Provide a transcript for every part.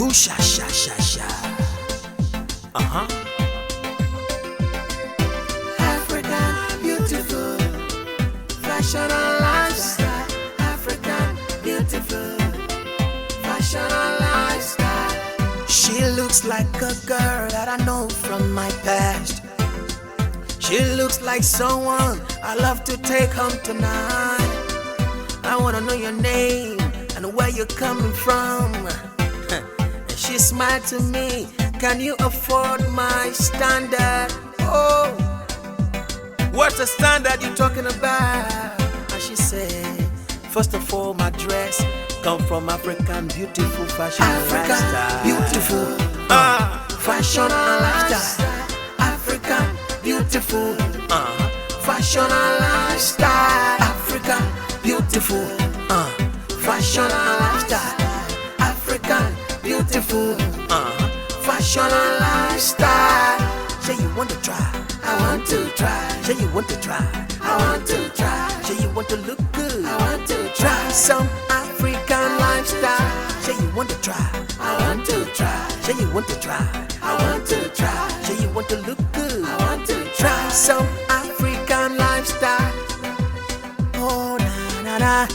Ooh, sha, sha, sha, sha. African, beautiful, fashion and lifestyle. African, beautiful, fashion and lifestyle. She looks like a girl that I know from my past. She looks like someone I love to take home tonight. I wanna know your name and where you're coming from. And she smiled to me, can you afford my standard? Oh, what's the standard you talking about? And she said, first of all, my dress come from African beautiful fashion and lifestyle. Beautiful, fashion and lifestyle. African, beautiful, fashion and lifestyle. African, beautiful, fashion and lifestyle. African, beautiful, fashion and lifestyle. Say you want to try, I want to try. say you want to try, I want to try. say you want to look good. I want to Try try. some African lifestyle. Say you want to try, I want to try. say you want to try, I want to try. say you want to look good. I want to Try try. some African lifestyle. Oh na na na,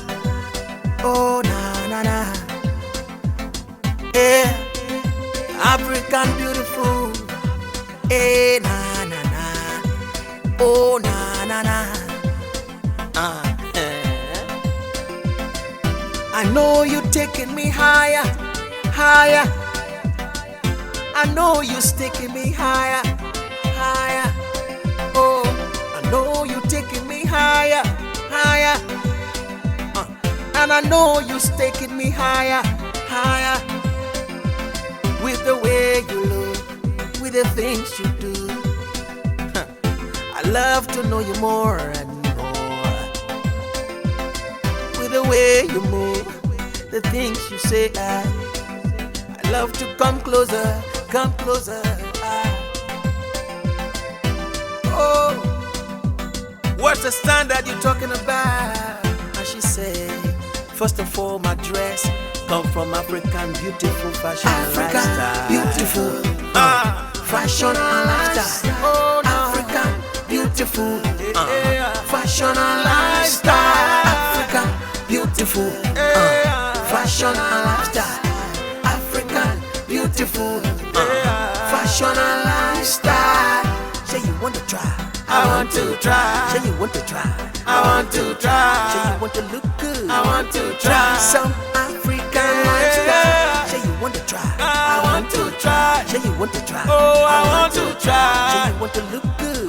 oh na na na. Yeah, African beautiful. Eh na na na, oh na na na. I know you taking me higher, higher. I know you taking me higher, higher. Oh, I know you taking me higher, higher. And I know you taking me higher, higher. With the way you look, with the things you do. I love to know you more and more. With the way you move, the things you say, I love to come closer, come closer. Oh, what's the standard you talking about? And she said, first of all, my dress come from African beautiful fashion and African, lifestyle. beautiful, fashion and lifestyle. Oh, no. African, beautiful, fashion and lifestyle. African, beautiful, fashion and lifestyle. African, beautiful, fashion and lifestyle. Say you want to try, I want to try. say you want to try, I want to say try. you want to look good. I want to Try try. some African lifestyle. Say you want to try, I want to try. say you want to try, Oh, I want to say try. you want to look good.